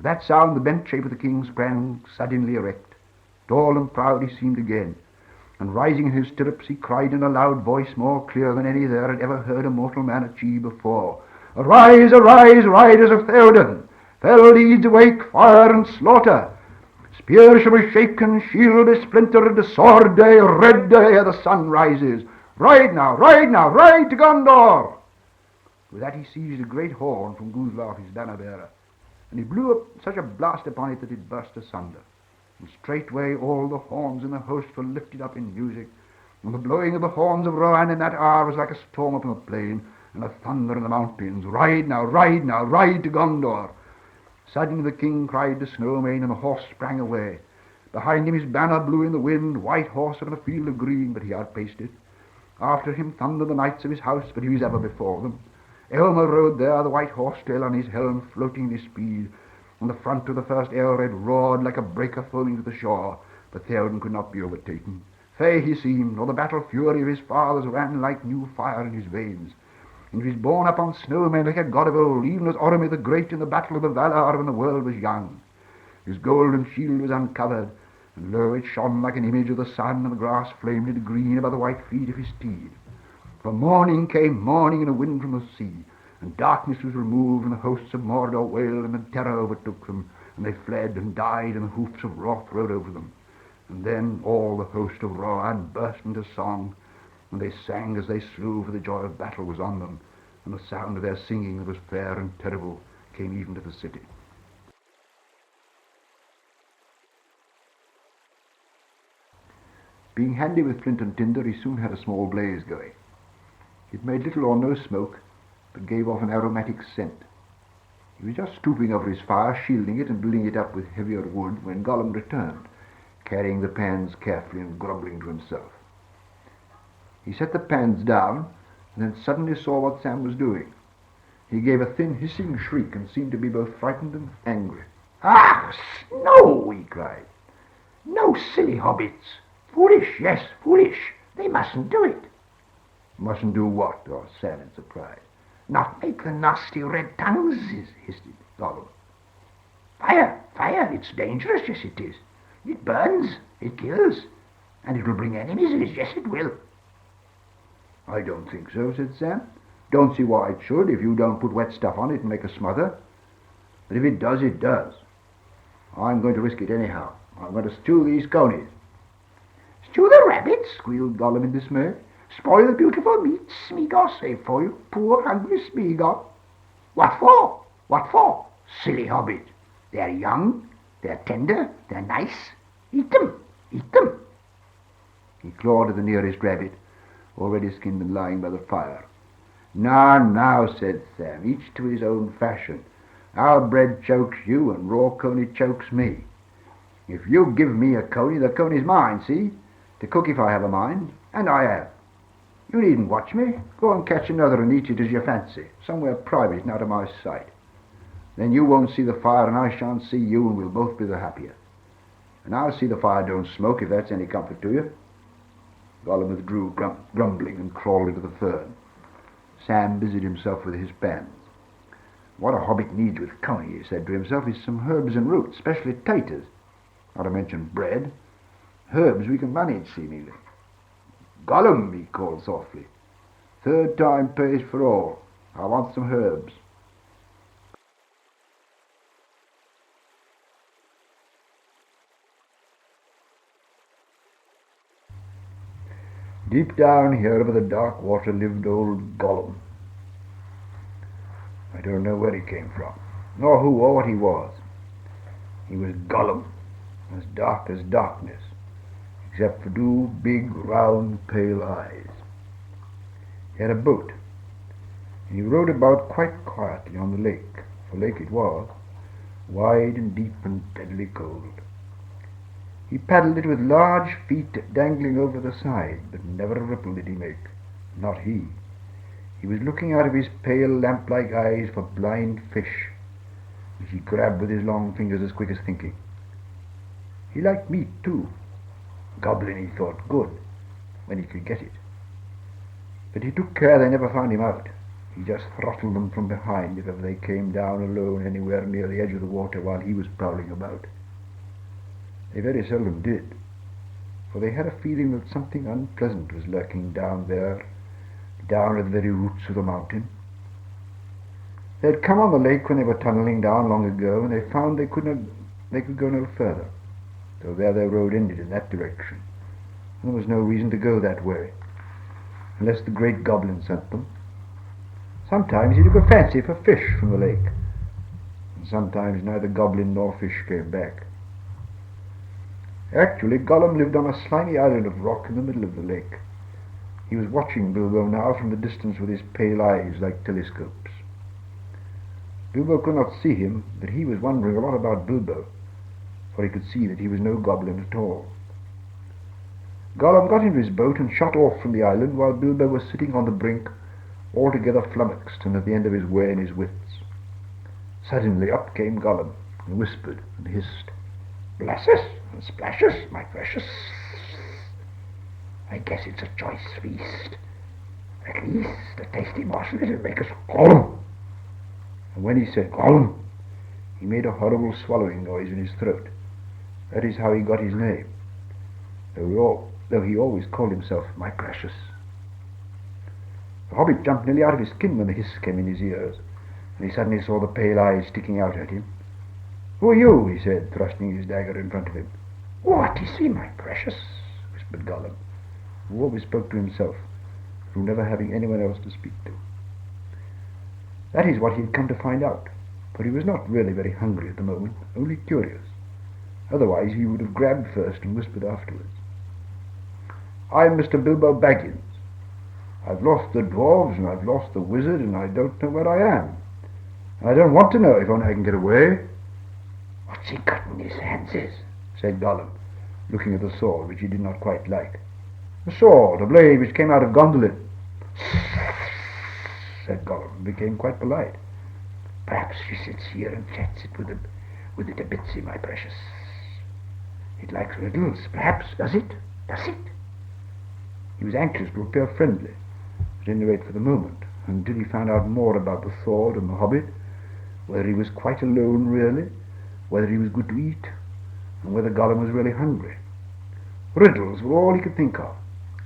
At that sound the bent shape of the king sprang suddenly erect. Tall and proud he seemed again, and rising in his stirrups he cried in a loud voice, more clear than any there had ever heard a mortal man achieve before, "Arise, arise, riders of Theoden! Fell deeds awake, fire and slaughter! Spear shall be shaken, shield be splintered, sword day, red day ere the sun rises! Ride now, ride now, ride to Gondor!" With that he seized a great horn from Guzlaf, his banner-bearer, and he blew up such a blast upon it that it burst asunder. And straightway all the horns in the host were lifted up in music, and the blowing of the horns of Rohan in that hour was like a storm upon the plain, and a thunder in the mountains. Ride now, ride now, ride to Gondor! Suddenly the king cried to Snowmane, and the horse sprang away. Behind him his banner blew in the wind, white horse upon a field of green, but he outpaced it. After him thundered the knights of his house, but he was ever before them. Aylmer rode there, the white horse tail on his helm floating in his speed, and the front of the first Aelred roared like a breaker foaming to the shore, but Theoden could not be overtaken. Fey he seemed, or the battle fury of his fathers ran like new fire in his veins, and he was borne up on Snowmane like a god of old, even as Orome the Great in the battle of the Valar when the world was young. His golden shield was uncovered, and lo, it shone like an image of the sun, and the grass flamed into green above the white feet of his steed. For morning came, morning, and a wind from the sea, and darkness was removed, and the hosts of Mordor wailed, and terror overtook them, and they fled and died, and the hoofs of wrath rode over them. And then all the host of Rohan burst into song, and they sang as they slew, for the joy of battle was on them, and the sound of their singing that was fair and terrible came even to the city. Being handy with flint and tinder, he soon had a small blaze going. It made little or no smoke, but gave off an aromatic scent. He was just stooping over his fire, shielding it and building it up with heavier wood, when Gollum returned, carrying the pans carefully and grumbling to himself. He set the pans down, and then suddenly saw what Sam was doing. He gave a thin hissing shriek, and seemed to be both frightened and angry. "Ah, Snow!" he cried. "No silly hobbits! Foolish, yes, foolish! They mustn't do it." "Mustn't do what?" asked Sam in surprise. "Not make the nasty red tongues," hissed Gollum. "Fire, fire! It's dangerous, yes it is. It burns, it kills, and it will bring enemies, yes it will." "I don't think so," said Sam. "Don't see why it should, if you don't put wet stuff on it and make a smother. But if it does, it does. I'm going to risk it anyhow. I'm going to stew these conies." "Stew the rabbits?" squealed Gollum in dismay. "Spoil the beautiful meat Smeagol saved for you, poor hungry Smeagol. What for? What for? Silly hobbit. They're young, they're tender, they're nice. Eat them, eat them." He clawed at the nearest rabbit, already skinned and lying by the fire. Now, said Sam, each to his own fashion. Our bread chokes you, and raw coney chokes me. If you give me a coney, the coney's mine, see? To cook if I have a mind, and I have. You needn't watch me. Go and catch another and eat it as you fancy, somewhere private and out of my sight. Then you won't see the fire, and I shan't see you, and we'll both be the happier. And I'll see the fire don't smoke, if that's any comfort to you. Gollum withdrew, grumbling, and crawled into the fern. Sam busied himself with his pans. What a hobbit needs with coney, he said to himself, is some herbs and roots, especially taters. Not to mention bread. Herbs we can manage, seemingly. Gollum, he called softly. Third time pays for all. I want some herbs. Deep down here over the dark water lived old Gollum. I don't know where he came from, nor who or what he was. He was Gollum, as dark as darkness, except for two big, round, pale eyes. He had a boat, and he rowed about quite quietly on the lake, for lake it was, wide and deep and deadly cold. He paddled it with large feet dangling over the side, but never a ripple did he make, not he. He was looking out of his pale lamp-like eyes for blind fish, which he grabbed with his long fingers as quick as thinking. He liked meat too. Goblin, he thought, good, when he could get it. But he took care they never found him out. He just throttled them from behind if ever they came down alone anywhere near the edge of the water while he was prowling about. They very seldom did, for they had a feeling that something unpleasant was lurking down there, down at the very roots of the mountain. They had come on the lake when they were tunnelling down long ago, and they found they could go no further, so there their road ended in that direction, and there was no reason to go that way, unless the great goblin sent them. Sometimes he took a fancy for fish from the lake, and sometimes neither goblin nor fish came back. Actually, Gollum lived on a slimy island of rock in the middle of the lake. He was watching Bilbo now from the distance with his pale eyes like telescopes. Bilbo could not see him, but he was wondering a lot about Bilbo, for he could see that he was no goblin at all. Gollum got into his boat and shot off from the island while Bilbo was sitting on the brink, altogether flummoxed and at the end of his way and his wits. Suddenly up came Gollum, and whispered and hissed, "Bless us and splash us, my precious. I guess it's a choice feast. At least a tasty morsel it'll make us Gollum." And when he said Gollum, he made a horrible swallowing noise in his throat. That is how he got his name, though he always called himself my precious. The Hobbit jumped nearly out of his skin when the hiss came in his ears, and he suddenly saw the pale eyes sticking out at him. "Who are you?" he said, thrusting his dagger in front of him. "What is he, my precious?" whispered Gollum, who always spoke to himself, through never having anyone else to speak to. That is what he had come to find out, for he was not really very hungry at the moment, only curious. Otherwise he would have grabbed first and whispered afterwards. "I'm Mr. Bilbo Baggins. I've lost the dwarves and I've lost the wizard and I don't know where I am. And I don't want to know if only I can get away." "What's he got in his hands?" said Gollum, looking at the sword which he did not quite like. "A sword, a blade which came out of Gondolin," said Gollum, and became quite polite. "Perhaps she sits here and chats it with it a bitsy, my precious. It likes riddles, perhaps, does it? Does it?" He was anxious to appear friendly, at any rate for the moment, until he found out more about the sword and the Hobbit, whether he was quite alone really, whether he was good to eat, and whether Gollum was really hungry. Riddles were all he could think of.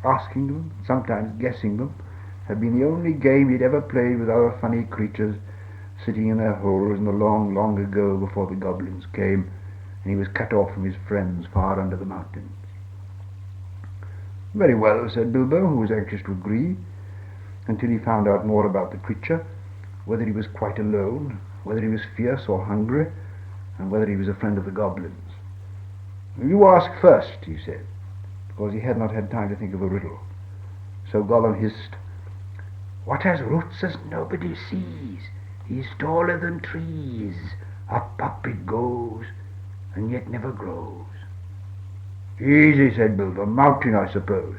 Asking them, sometimes guessing them, had been the only game he had ever played with other funny creatures sitting in their holes in the long, long ago before the goblins came, and he was cut off from his friends far under the mountains. "Very well," said Bilbo, who was anxious to agree, until he found out more about the creature, whether he was quite alone, whether he was fierce or hungry, and whether he was a friend of the goblins. "You ask first," he said, because he had not had time to think of a riddle. So Gollum hissed, "What has roots as nobody sees? He's taller than trees. Up, up it goes, and yet never grows." "Easy," said Bilbo. "Mountain, I suppose."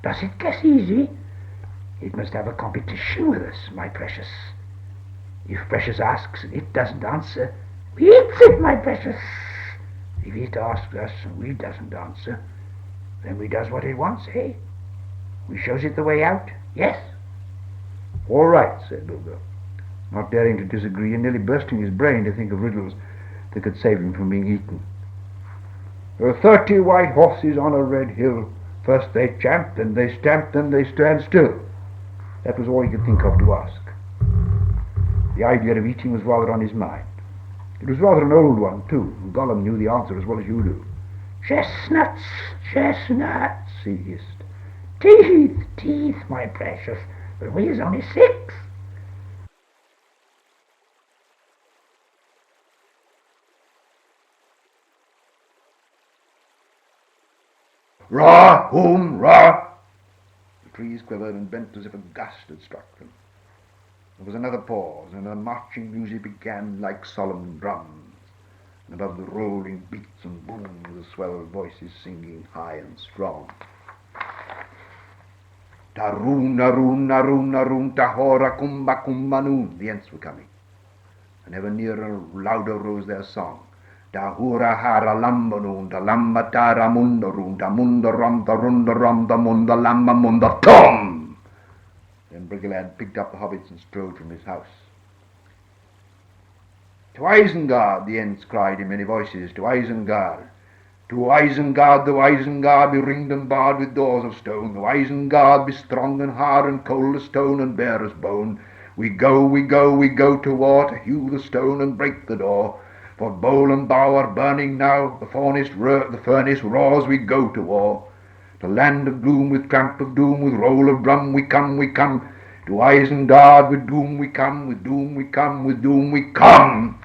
"Does it guess easy? It must have a competition with us, my precious. If precious asks and it doesn't answer, we eats it, my precious. If it asks us and we doesn't answer, then we does what it wants, eh? We shows it the way out, yes?" "All right," said Bilbo, not daring to disagree and nearly bursting his brain to think of riddles that could save him from being eaten. "There are 30 white horses on a red hill. First they champ, then they stamp, then they stand still." That was all he could think of to ask. The idea of eating was rather on his mind. It was rather an old one, too, and Gollum knew the answer as well as you do. "Chestnuts, chestnuts," he hissed. "Teeth, teeth, my precious, but we is only 6. "Ra, whom, ra!" The trees quivered and bent as if a gust had struck them. There was another pause, and the marching music began like solemn drums, and above the rolling beats and booms the swelled voices singing high and strong. "Taroon, naroon, naroon, naroon, tahora, kumba, kumba, noon." The Ents were coming, and ever nearer and louder rose their song. "Tahura hara lambanoon, ta lamba tara mundaroon, ta mundaram, ta rundaram, ta munda lamba munda tom." Then and Brigalow picked up the hobbits and strode from his house. "To Isengard!" the Ents cried in many voices. "To Isengard! To Isengard, though Isengard be ringed and barred with doors of stone, though Isengard be strong and hard and cold as stone and bare as bone, we go, we go, we go to war, to hew the stone and break the door. For bowl and bough are burning now, the furnace roars, we go to war. To land of gloom, with tramp of doom, with roll of drum, we come, we come. To Isengard, with doom we come, with doom we come, with doom we come."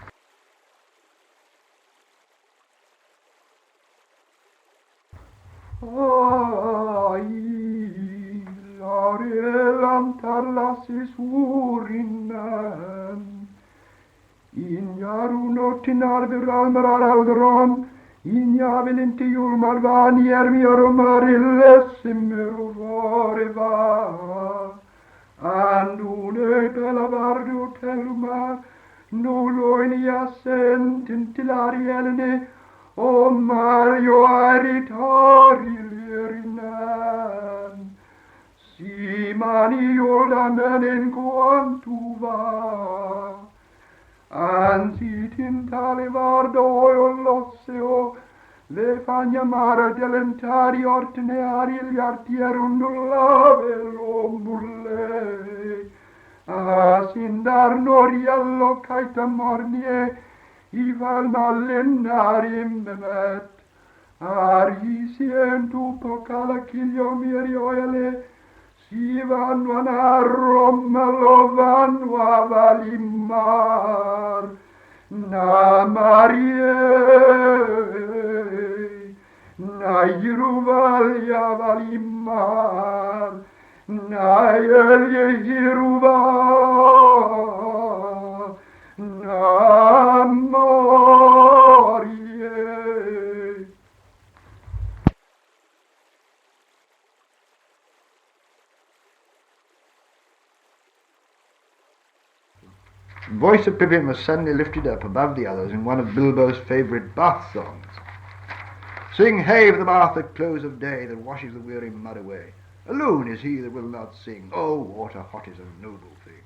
Tarlassis urinnan in jaruno tinarviralmarar algron in javelinti julmarvan järmiormarilessimmervareva andune pelavardu telmar noloin jasentin tilarielne o Mario aritarilierinan Simani Jordanen quantuva Ansitin talivardo losseo Le fagnamara delentari orteneari gli artierundullave l'ombulle Asindar noriello kaitamornie Ival mallennarim bemet Arisientu pokala kilio mirioele Sivan vanarom lovan valimar na Marie na Yeruvalia valimar na Yeruva na Marie. The voice of Pippin was suddenly lifted up above the others in one of Bilbo's favourite bath songs. "Sing hey for the bath at close of day that washes the weary mud away. Alone is he that will not sing. Oh, water hot is a noble thing.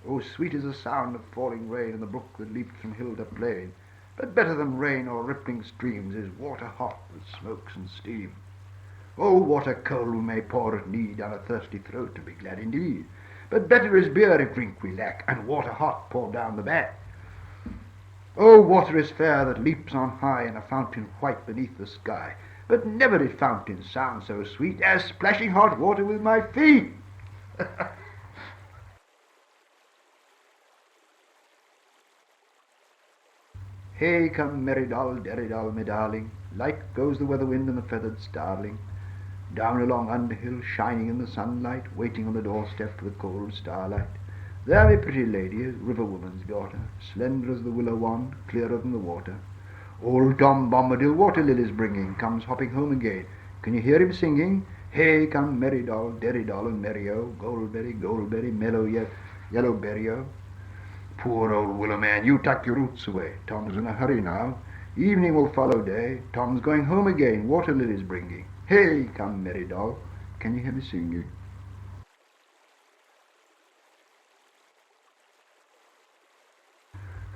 Oh, sweet is the sound of falling rain and the brook that leaps from hill to plain. But better than rain or rippling streams is water hot with smokes and steam. Oh, water cold we may pour at need down a thirsty throat and be glad indeed. But better is beer if drink we lack, and water hot poured down the back. Oh, water is fair that leaps on high in a fountain white beneath the sky. But never did fountain sound so sweet as splashing hot water with my feet." Hey, come merry doll, derry doll, me darling, light goes the weather wind and the feathered starling. Down along Underhill, shining in the sunlight, waiting on the doorstep for the cold starlight. There my pretty lady is, river woman's daughter, slender as the willow wand, clearer than the water. Old Tom Bombadil, water lilies bringing, comes hopping home again. Can you hear him singing? Hey, come merry doll, derry doll, and merry-o, goldberry, mellow yellowberry-o. Poor old willow man, you tuck your roots away. Tom's in a hurry now. Evening will follow day. Tom's going home again, water lilies bringing. Hey, come merry doll, can you hear me singing?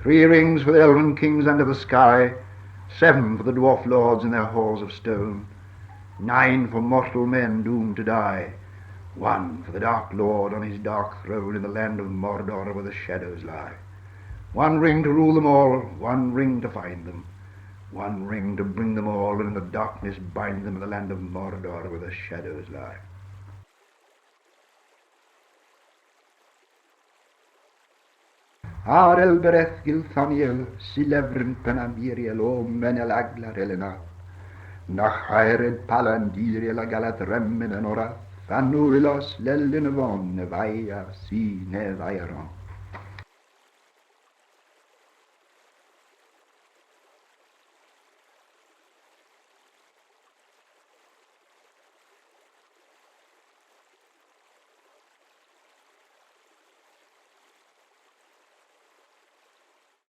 Three rings for the elven kings under the sky, 7 for the dwarf lords in their halls of stone, 9 for mortal men doomed to die, 1 for the dark lord on his dark throne in the land of Mordor where the shadows lie. 1 ring to rule them all, 1 ring to find them, 1 ring to bring them all, and in the darkness bind them in the land of Mordor where the shadows lie. Ar elbereth gilthaniel, silevrin penamiriel, o menel aglar elena. Nach haired palandiriel a galat remmen en ora, fanurilos lellin avon, nevaia si nevairon.